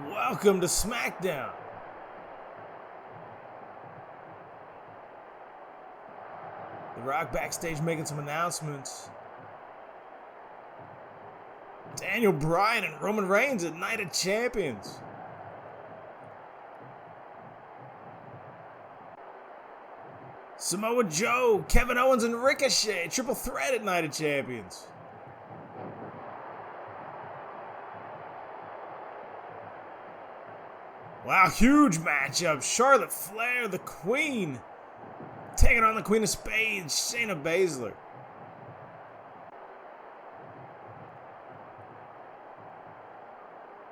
Welcome to Smackdown. The Rock backstage making some announcements. Bryan and Roman Reigns at Night of Champions. Samoa Joe, Kevin Owens, and Ricochet, triple threat at Night of Champions. Wow, huge matchup. Charlotte Flair, the Queen, taking on the Queen of Spades, Shayna Baszler.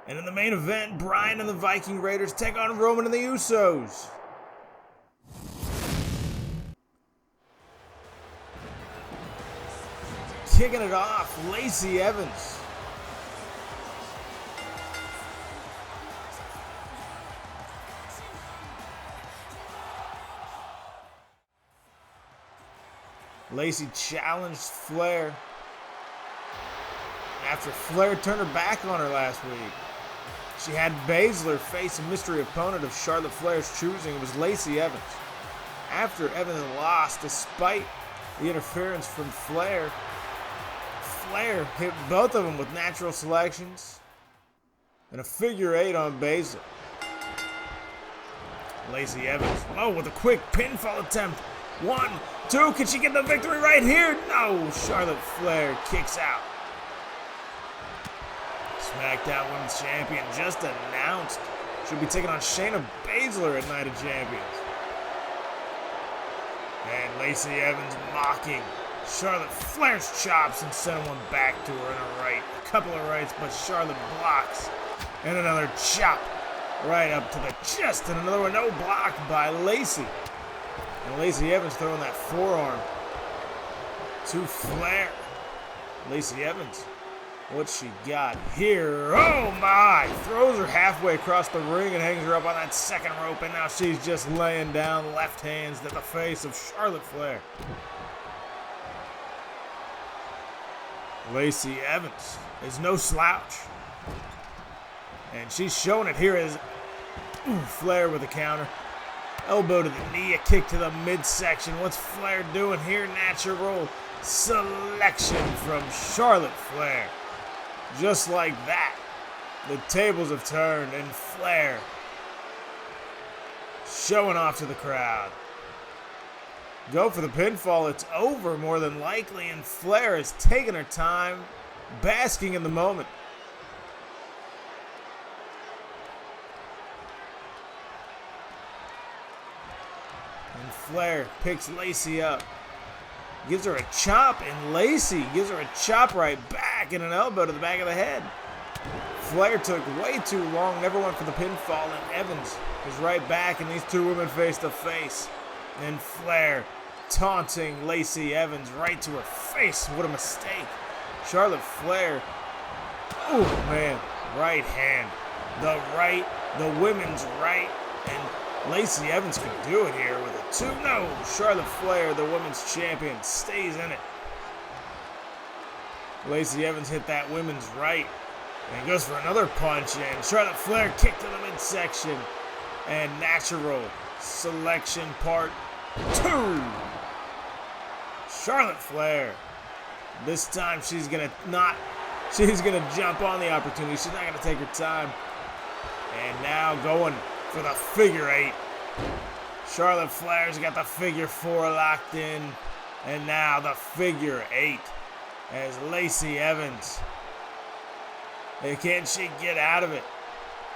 And in the main event, Bryan and the Viking Raiders take on Roman and the Usos. Kicking it off, Lacey Evans. Lacey challenged Flair after Flair turned her back on her last week. She had Baszler face a mystery opponent of Charlotte Flair's choosing. It was Lacey Evans. After Evans lost, despite the interference from Flair, Flair hit both of them with natural selections and a figure eight on Baszler. Lacey Evans, with a quick pinfall attempt. 1, 2, can she get the victory right here? No, Charlotte Flair kicks out. Smackdown Women's Champion just announced. She'll be taking on Shayna Baszler at Night of Champions. And Lacey Evans mocking Charlotte Flair's chops and sending one back to her in a right. A couple of rights, but Charlotte blocks. And another chop right up to the chest. And another one, no, blocked by Lacey. And Lacey Evans throwing that forearm to Flair. Lacey Evans, what she got here? Oh my! Throws her halfway across the ring and hangs her up on that second rope. And now she's just laying down left hands to the face of Charlotte Flair. Lacey Evans is no slouch. And she's showing it here as Flair with a counter. Elbow to the knee, a kick to the midsection. What's Flair doing here? Natural selection from Charlotte Flair. Just like that, the tables have turned and Flair showing off to the crowd. Go for the pinfall, it's over more than likely, and Flair is taking her time, basking in the moment. And Flair picks Lacey up. Gives her a chop, and Lacey gives her a chop right back and an elbow to the back of the head. Flair took way too long, never went for the pinfall, and Evans is right back, and these two women face to face. And Flair taunting Lacey Evans right to her face. What a mistake. Charlotte Flair, oh man, right hand. The women's right, and Lacey Evans could do it here with a 2. No, Charlotte Flair, the women's champion, stays in it. Lacey Evans hit that women's right and goes for another punch, and Charlotte Flair kick to the midsection. And natural selection part 2. Charlotte Flair. This time she's gonna jump on the opportunity. She's not gonna take her time. And now going for the figure 8. Charlotte Flair's got the figure 4 locked in. And now the figure 8 as Lacey Evans. Can she get out of it?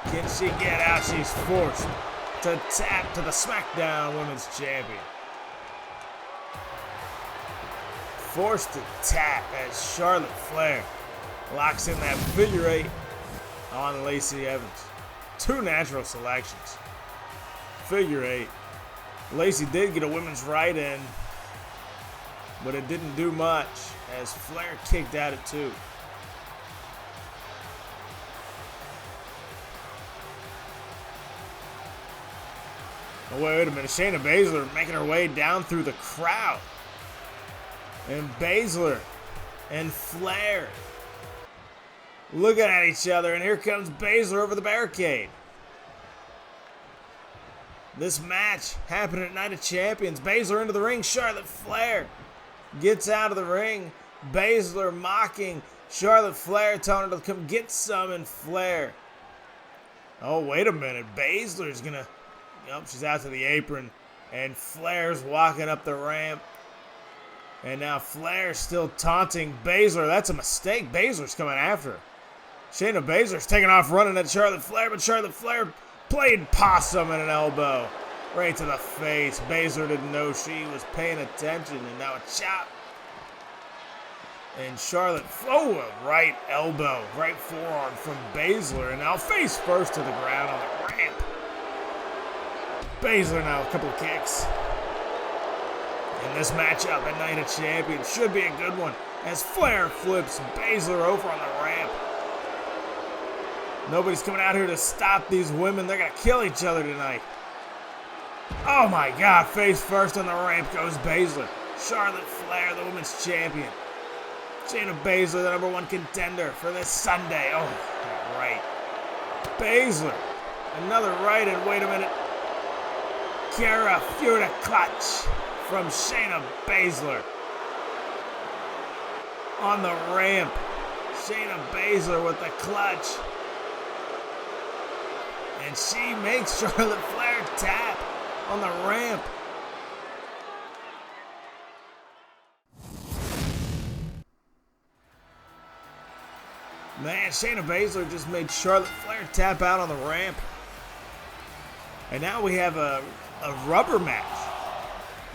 Can she get out? She's forced to tap to the Smackdown Women's Champion. Forced to tap as Charlotte Flair locks in that figure 8 on Lacey Evans. 2 natural selections. Figure 8. Lacey did get a women's right in, but it didn't do much as Flair kicked out at 2. Oh, wait a minute. Shayna Baszler making her way down through the crowd. And Baszler and Flair looking at each other, and here comes Baszler over the barricade. This match happened at Night of Champions. Baszler into the ring. Charlotte Flair gets out of the ring. Baszler mocking Charlotte Flair, telling her to come get some, and Flair. Oh, wait a minute. Baszler's gonna... Nope, she's out to the apron. And Flair's walking up the ramp. And now Flair's still taunting Baszler. That's a mistake. Baszler's coming after her. Shayna Baszler's taking off running at Charlotte Flair, but Charlotte Flair played possum and an elbow right to the face. Baszler didn't know she was paying attention, and now a chop. And Charlotte, a right elbow, right forearm from Baszler, and now face first to the ground on the ramp. Baszler now a couple of kicks. And this matchup at Night of Champions should be a good one as Flair flips Baszler over on the ramp. Nobody's coming out here to stop these women. They're going to kill each other tonight. Oh my God, face first on the ramp goes Baszler. Charlotte Flair, the women's champion. Shayna Baszler, the #1 contender for this Sunday. Oh, that right. Baszler, another right, and wait a minute. Kara Fuda clutch from Shayna Baszler. On the ramp, Shayna Baszler with the clutch. And she makes Charlotte Flair tap on the ramp. Man, Shayna Baszler just made Charlotte Flair tap out on the ramp. And now we have a rubber match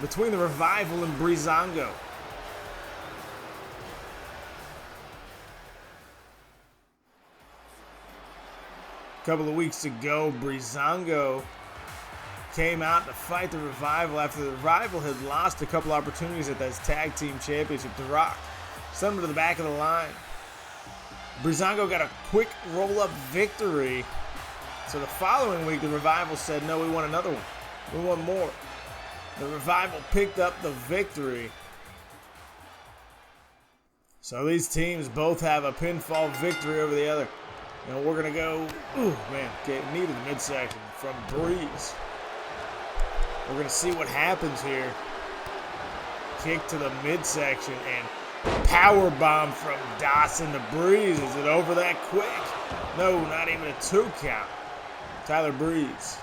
between the Revival and Breezango. A couple of weeks ago, Breezango came out to fight the Revival after the Revival had lost a couple opportunities at this tag team championship to Rock. Sent him to the back of the line. Breezango got a quick roll-up victory. So the following week, the Revival said, no, we want another one. We want more. The Revival picked up the victory. So these teams both have a pinfall victory over the other. And we're going to go, knee to the midsection from Breeze. We're going to see what happens here. Kick to the midsection and power bomb from Dawson to Breeze. Is it over that quick? No, not even a 2 count. Tyler Breeze.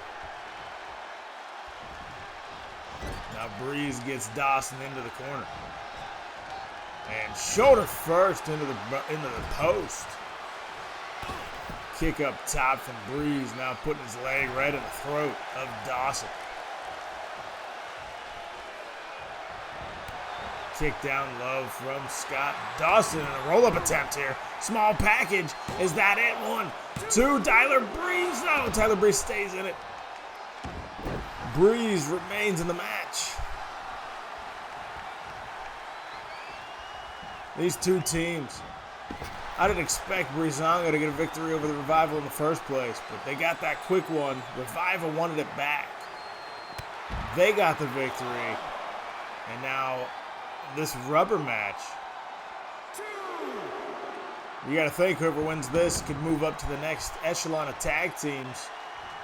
Now Breeze gets Dawson into the corner. And shoulder first into the post. Kick up top from Breeze, now putting his leg right in the throat of Dawson. Kick down low from Scott Dawson and a roll-up attempt here. Small package. Is that it? 1, 2. Tyler Breeze. No, Tyler Breeze stays in it. Breeze remains in the match. These two teams. I didn't expect Breezango to get a victory over the Revival in the first place, but they got that quick one. Revival wanted it back. They got the victory. And now this rubber match. You got to think whoever wins this could move up to the next echelon of tag teams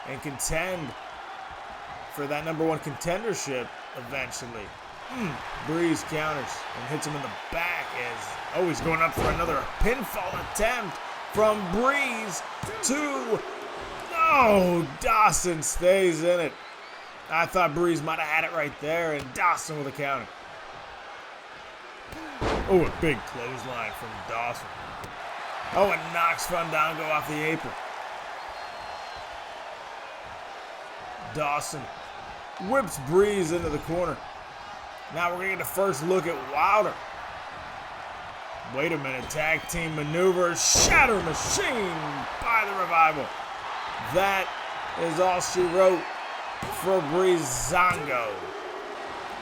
and contend for that #1 contendership eventually. Breeze counters and hits him in the back as he's going up for another pinfall attempt from Breeze to Dawson stays in it. I thought Breeze might have had it right there, and Dawson with a counter. A big clothesline from Dawson. And knocks Fandango off the apron. Dawson whips Breeze into the corner. Now we're going to get the first look at Wilder. Wait a minute. Tag team maneuvers. Shatter Machine by the Revival. That is all she wrote for Breezango.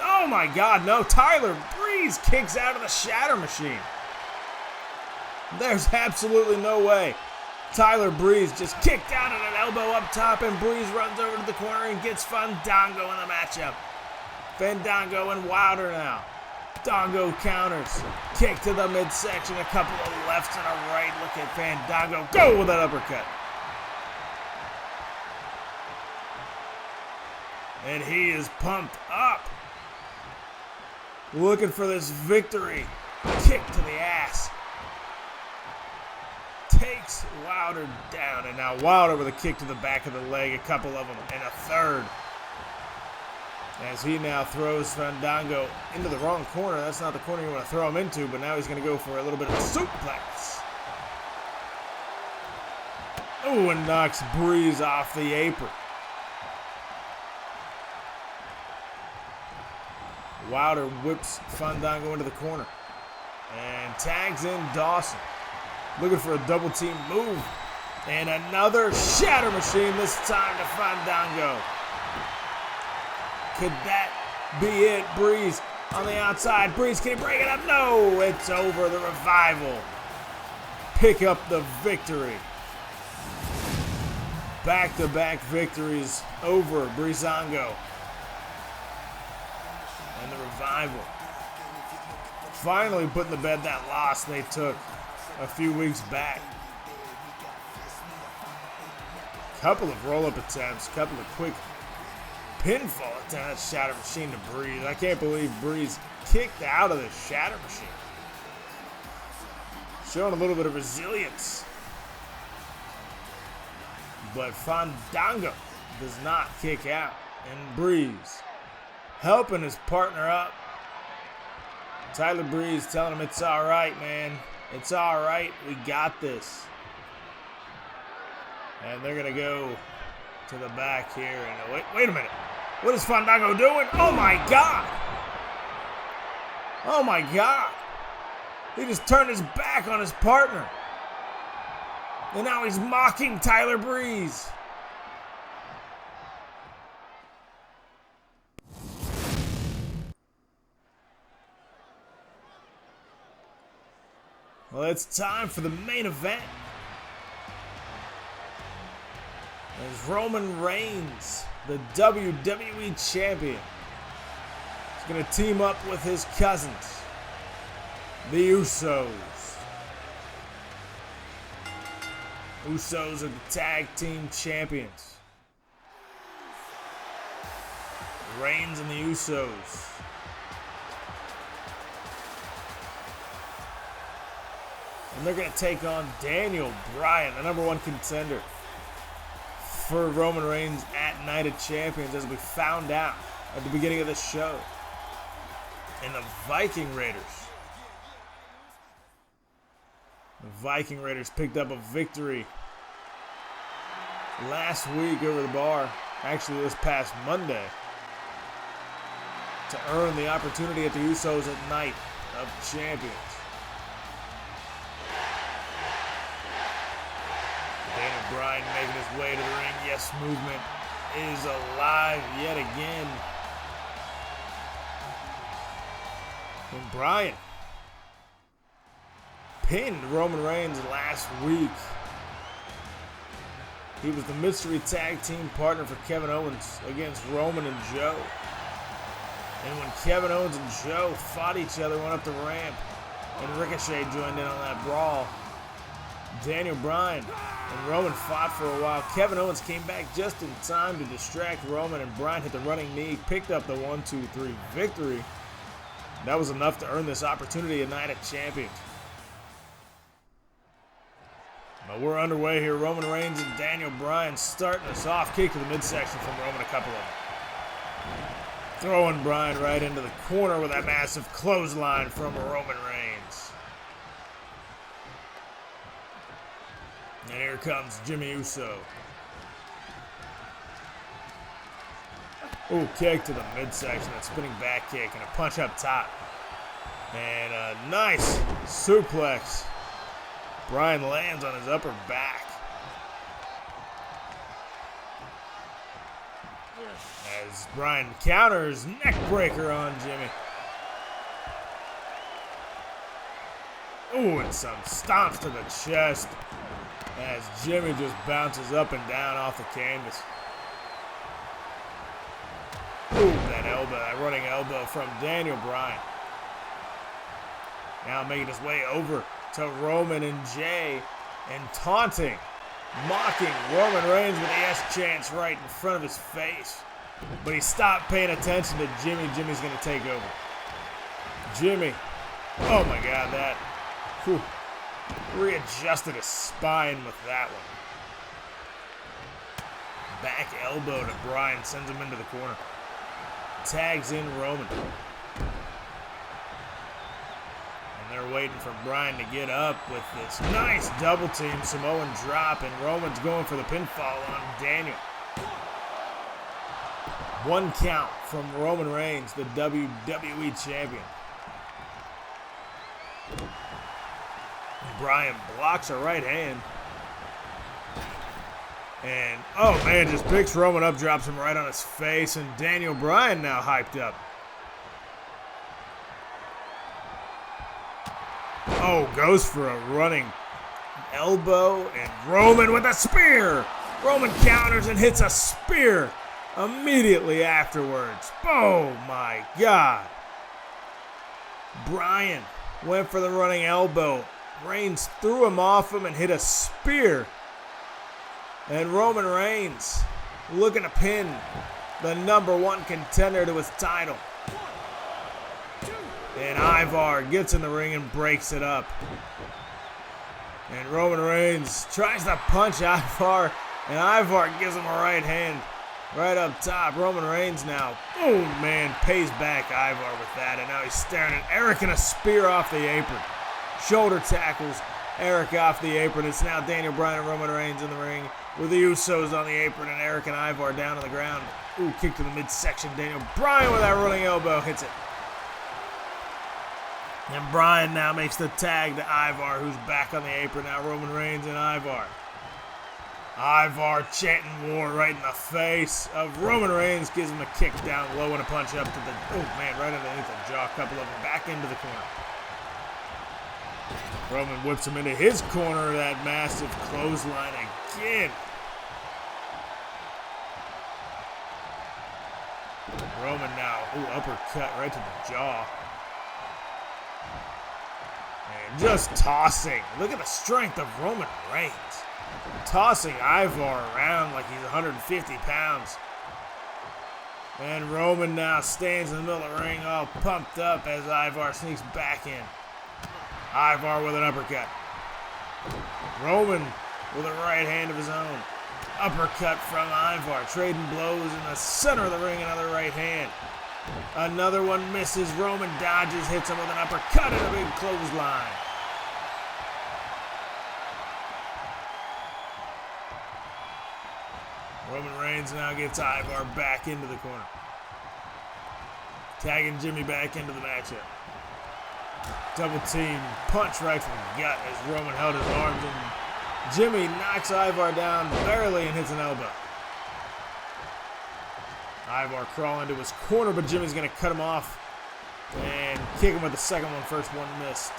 Oh my God, no. Tyler Breeze kicks out of the Shatter Machine. There's absolutely no way. Tyler Breeze just kicked out at an elbow up top, and Breeze runs over to the corner and gets Fandango in the matchup. Fandango and Wilder now. Dango counters. kick to the midsection, a couple of lefts and a right. Look at Fandango go with that uppercut. And he is pumped up. Looking for this victory. Kick to the ass. Takes Wilder down, and now Wilder with a kick to the back of the leg, a couple of them, and a third. As he now throws Fandango into the wrong corner. That's not the corner you want to throw him into, but now he's going to go for a little bit of a suplex. Oh, and knocks Breeze off the apron. Wilder whips Fandango into the corner and tags in Dawson. Looking for a double team move. And another shatter machine, this time to Fandango. Could that be it? Breeze on the outside. Breeze, can he break it up? No, it's over. The Revival pick up the victory. Back-to-back victories over Breezango and the Revival. Finally putting to bed that loss they took a few weeks back. Couple of roll-up attempts, couple of quick pinfall attempts. Shatter machine to Breeze. I can't believe Breeze kicked out of the shatter machine. Showing a little bit of resilience. But Fandango does not kick out. And Breeze helping his partner up. Tyler Breeze telling him it's all right, man. It's all right. We got this. And they're going to go to the back here. And wait a minute. What is Fandango doing? Oh, my God. Oh, my God. He just turned his back on his partner. And now he's mocking Tyler Breeze. Well, it's time for the main event. As Roman Reigns, the WWE Champion, is going to team up with his cousins, the Usos. Usos are the tag team champions. Reigns and the Usos. And they're going to take on Daniel Bryan, the #1 contender for Roman Reigns at Night of Champions, as we found out at the beginning of this show. And the Viking Raiders. The Viking Raiders picked up a victory last week over the bar, actually this past Monday, to earn the opportunity at the Usos at Night of Champions. Daniel Bryan making his way to the ring. Yes, movement is alive yet again. And Bryan pinned Roman Reigns last week. He was the mystery tag team partner for Kevin Owens against Roman and Joe. And when Kevin Owens and Joe fought each other, went up the ramp, and Ricochet joined in on that brawl, Daniel Bryan and Roman fought for a while. Kevin Owens came back just in time to distract Roman, and Bryan hit the running knee, picked up the 1-2-3 victory. That was enough to earn this opportunity at Night of Champions. But we're underway here. Roman Reigns and Daniel Bryan starting us off. Kick to the midsection from Roman, a couple of them. Throwing Bryan right into the corner with that massive clothesline from Roman Reigns. And here comes Jimmy Uso. Ooh, kick to the midsection, that spinning back kick, and a punch up top. And a nice suplex. Bryan lands on his upper back. As Bryan counters, neck breaker on Jimmy. Ooh, and some stomps to the chest as Jimmy just bounces up and down off the canvas. Ooh, that elbow, that running elbow from Daniel Bryan. Now making his way over to Roman and Jay and taunting, mocking Roman Reigns with the S chants right in front of his face. But he stopped paying attention to Jimmy. Jimmy's going to take over. Jimmy. Oh my God, that. Whew, readjusted his spine with that one. Back elbow to Bryan, sends him into the corner. Tags in Roman. And they're waiting for Bryan to get up with this nice double team Samoan drop, and Roman's going for the pinfall on Daniel. 1 count from Roman Reigns, the WWE Champion. Bryan blocks a right hand. And, oh man, just picks Roman up, drops him right on his face, and Daniel Bryan now hyped up. Oh, goes for a running elbow, and Roman with a spear. Roman counters and hits a spear immediately afterwards. Oh my God. Bryan went for the running elbow. Reigns threw him off him and hit a spear. And Roman Reigns looking to pin the #1 contender to his title. And Ivar gets in the ring and breaks it up. And Roman Reigns tries to punch Ivar, and Ivar gives him a right hand right up top. Roman Reigns now, oh man, pays back Ivar with that. And now he's staring at Eric and a spear off the apron. Shoulder tackles Eric off the apron. It's now Daniel Bryan and Roman Reigns in the ring with the Usos on the apron and Eric and Ivar down on the ground. Ooh, kick to the midsection. Daniel Bryan with that running elbow hits it. And Bryan now makes the tag to Ivar, who's back on the apron now. Roman Reigns and Ivar. Ivar chanting war right in the face of Roman Reigns. Gives him a kick down low and a punch up to the, oh man, right underneath the jaw. A couple of them back into the corner. Roman whips him into his corner, that massive clothesline again. Roman now, ooh, uppercut right to the jaw. And just tossing. Look at the strength of Roman Reigns. Tossing Ivar around like he's 150 pounds. And Roman now stands in the middle of the ring all pumped up as Ivar sneaks back in. Ivar with an uppercut. Roman with a right hand of his own. Uppercut from Ivar. Trading blows in the center of the ring. Another right hand. Another one misses. Roman dodges, hits him with an uppercut and a big clothesline. Roman Reigns now gets Ivar back into the corner. Tagging Jimmy back into the matchup. Double team punch right from the gut as Roman held his arms, and Jimmy knocks Ivar down barely and hits an elbow. Ivar crawling to his corner, but Jimmy's going to cut him off and kick him with the second one. First one missed.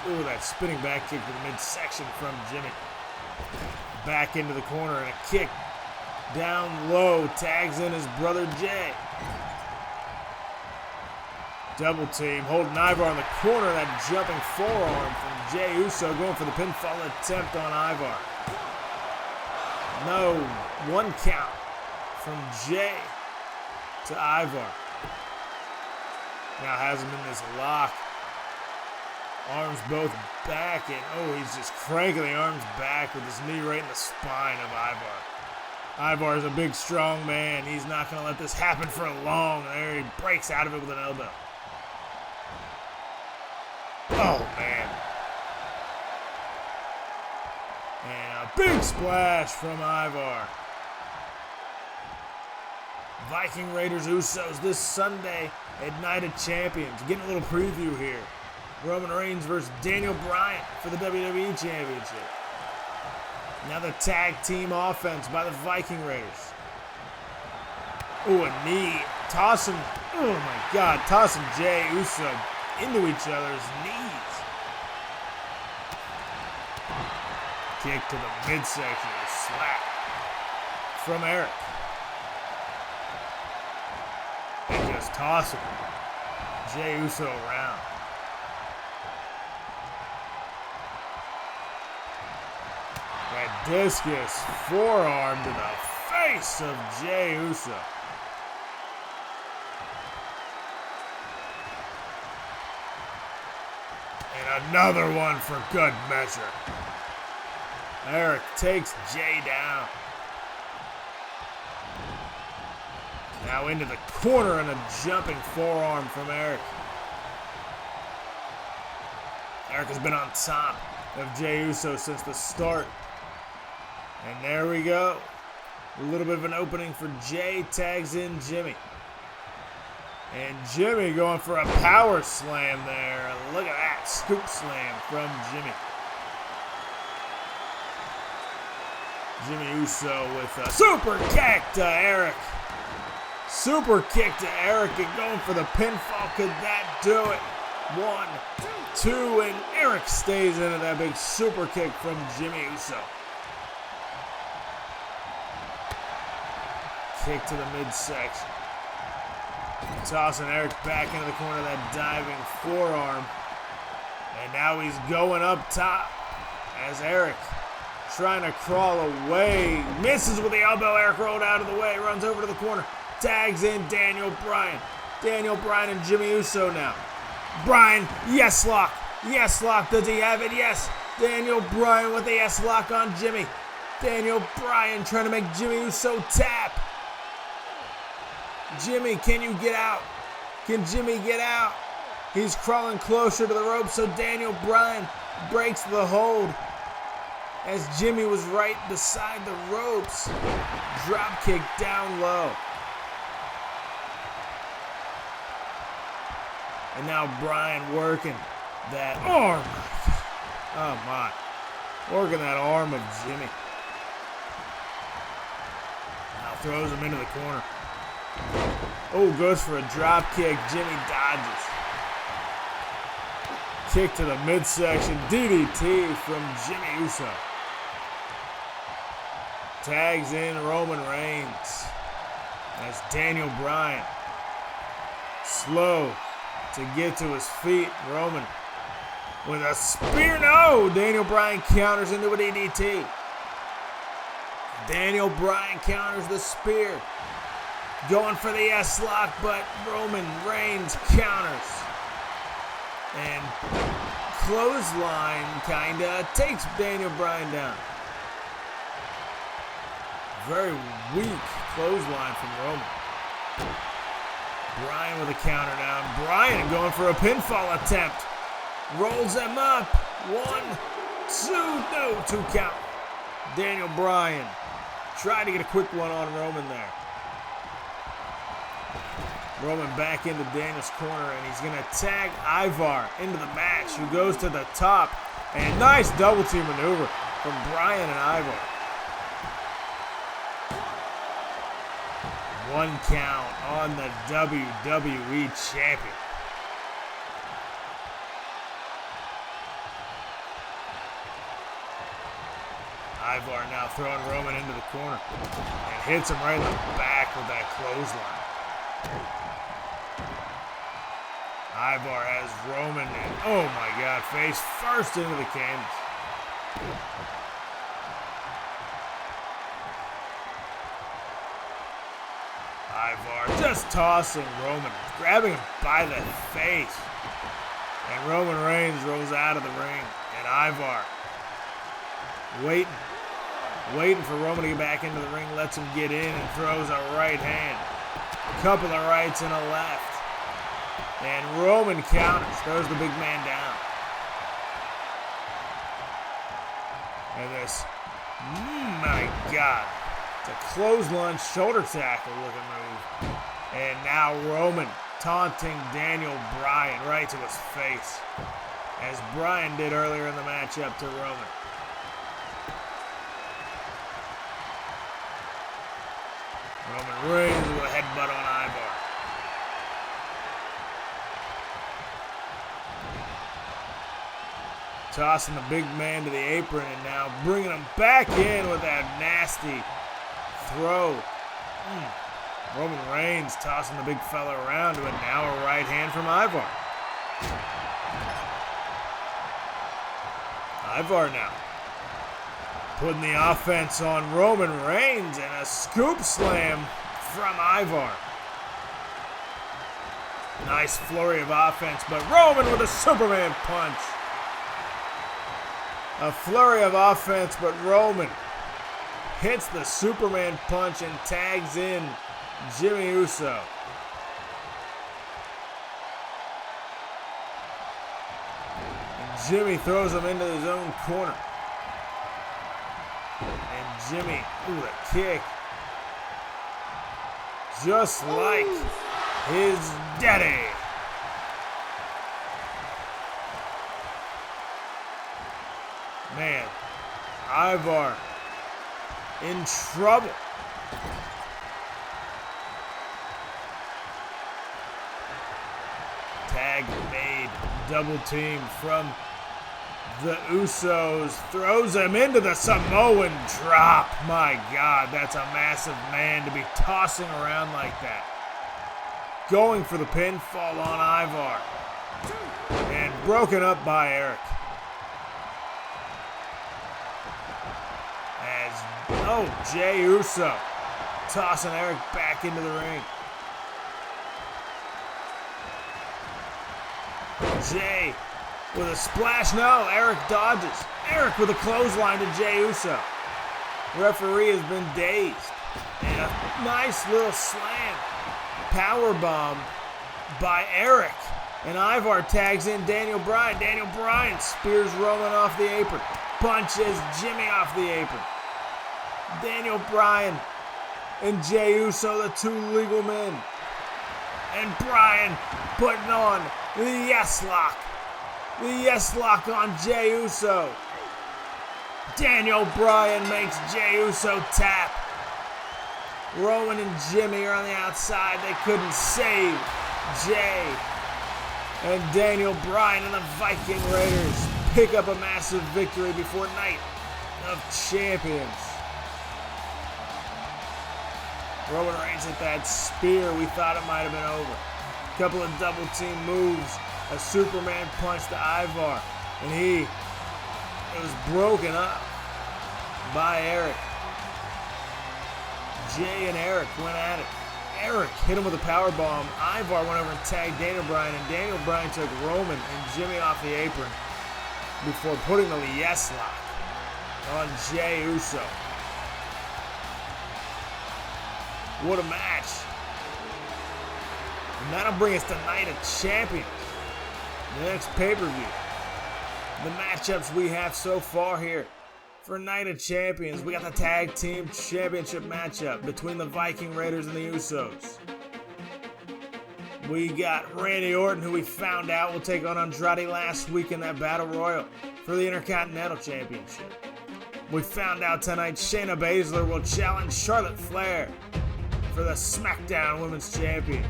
Ooh, that spinning back kick to the midsection from Jimmy. Back into the corner and a kick down low. Tags in his brother Jay. Double team, holding Ivar on the corner. That jumping forearm from Jey Uso, going for the pinfall attempt on Ivar. No, 1 count from Jay to Ivar. Now has him in this lock. Arms both back, and oh, he's just cranking the arms back with his knee right in the spine of Ivar. Ivar is a big, strong man. He's not going to let this happen for long. There he breaks out of it with an elbow. Oh, man. And a big splash from Ivar. Viking Raiders Usos this Sunday at Night of Champions. Getting a little preview here. Roman Reigns versus Daniel Bryan for the WWE Championship. Now the tag team offense by the Viking Raiders. Ooh, a knee. Tossing, oh my God, tossing Jey Uso into each other's knees. Kick to the midsection, a slap from Eric. And just tossing Jey Uso around. Discus forearm to the face of Jey Uso. And another one for good measure. Eric takes Jey down. Now into the corner and a jumping forearm from Eric. Eric has been on top of Jey Uso since the start. And there we go. A little bit of an opening for Jey, tags in Jimmy. And Jimmy going for a power slam there. Look at that, scoop slam from Jimmy. Jimmy Uso with a super kick to Eric. Super kick to Eric and going for the pinfall. Could that do it? 1, 2, and Eric stays into that big super kick from Jimmy Uso. Kick to the midsection. Tossing Eric back into the corner of that diving forearm. And now he's going up top as Eric trying to crawl away. Misses with the elbow. Eric rolled out of the way. Runs over to the corner. Tags in Daniel Bryan. Daniel Bryan and Jimmy Uso now. Bryan, yes lock. Yes lock. Does he have it? Yes. Daniel Bryan with the yes lock on Jimmy. Daniel Bryan trying to make Jimmy Uso tap. Jimmy, can you get out? Can Jimmy get out? He's crawling closer to the rope, so Daniel Bryan breaks the hold as Jimmy was right beside the ropes. Drop kick down low. And now Bryan working that arm. Oh my. Working that arm of Jimmy. Now throws him into the corner. Oh, goes for a drop kick. Jimmy dodges. Kick to the midsection. DDT from Jimmy Uso. Tags in Roman Reigns. That's Daniel Bryan. Slow to get to his feet. Roman with a spear. No! Daniel Bryan counters into a DDT. Daniel Bryan counters the spear. Going for the S-lock, but Roman Reigns counters. And clothesline kinda takes Daniel Bryan down. Very weak clothesline from Roman. Bryan with a counter down. Bryan going for a pinfall attempt. Rolls him up. 1, 2, no, 2 count. Daniel Bryan tried to get a quick one on Roman there. Roman back into Daniel's corner, and he's going to tag Ivar into the match, who goes to the top. And nice double team maneuver from Bryan and Ivar. 1 count on the WWE Champion. Ivar now throwing Roman into the corner and hits him right in the back with that clothesline. Ivar has Roman and, oh my God, face first into the canvas. Ivar just tossing Roman, grabbing him by the face. And Roman Reigns rolls out of the ring. And Ivar waiting for Roman to get back into the ring, lets him get in and throws a right hand. A couple of rights and a left. And Roman counters, throws the big man down. And this, my God, it's a clothesline shoulder tackle looking move. And now Roman taunting Daniel Bryan right to his face, as Bryan did earlier in the matchup to Roman. Roman Reigns with a headbutt on Ivar. Tossing the big man to the apron and now bringing him back in with that nasty throw. Roman Reigns tossing the big fella around to it. Now a right hand from Ivar. Ivar now Putting the offense on Roman Reigns and a scoop slam from Ivar. Nice flurry of offense, but Roman with a Superman punch. A flurry of offense, but Roman hits the Superman punch and tags in Jimmy Uso. And Jimmy throws him into his own corner. And Jimmy, ooh, a kick. Just like his daddy. Man, Ivar in trouble. Tag made, double team from the Usos. Throws him into the Samoan drop. My God, that's a massive man to be tossing around like that. Going for the pinfall on Ivar. And broken up by Eric. Jey Uso tossing Eric back into the ring. Jey with a splash. No, Eric dodges. Eric with a clothesline to Jey Uso. Referee has been dazed. And a nice little slam. Powerbomb by Eric. And Ivar tags in Daniel Bryan. Daniel Bryan spears Roman off the apron. Punches Jimmy off the apron. Daniel Bryan and Jey Uso, the two legal men. And Bryan putting on the yes lock. The yes lock on Jey Uso. Daniel Bryan makes Jey Uso tap. Roman and Jimmy are on the outside. They couldn't save Jey. And Daniel Bryan and the Viking Raiders pick up a massive victory before Night of Champions. Roman Reigns hit that spear. We thought it might have been over. A couple of double team moves. A Superman punch to Ivar. And it was broken up by Eric. Jey and Eric went at it. Eric hit him with a powerbomb. Ivar went over and tagged Daniel Bryan. And Daniel Bryan took Roman and Jimmy off the apron before putting the yes lock on Jey Uso. What a match. And that'll bring us to Night of Champions. The next pay-per-view. The matchups we have so far here for Night of Champions. We got the Tag Team Championship matchup between the Viking Raiders and the Usos. We got Randy Orton, who we found out will take on Andrade last week in that Battle Royal for the Intercontinental Championship. We found out tonight Shayna Baszler will challenge Charlotte Flair for the Smackdown Women's Champions.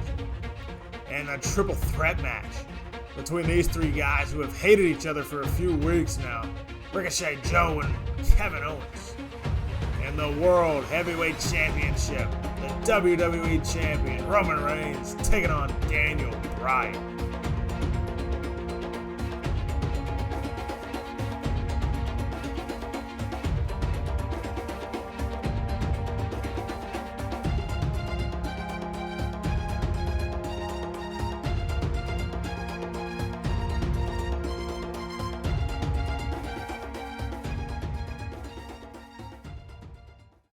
And a triple threat match between these three guys who have hated each other for a few weeks now. Ricochet Joe and Kevin Owens. And the World Heavyweight Championship, the WWE Champion Roman Reigns taking on Daniel Bryan.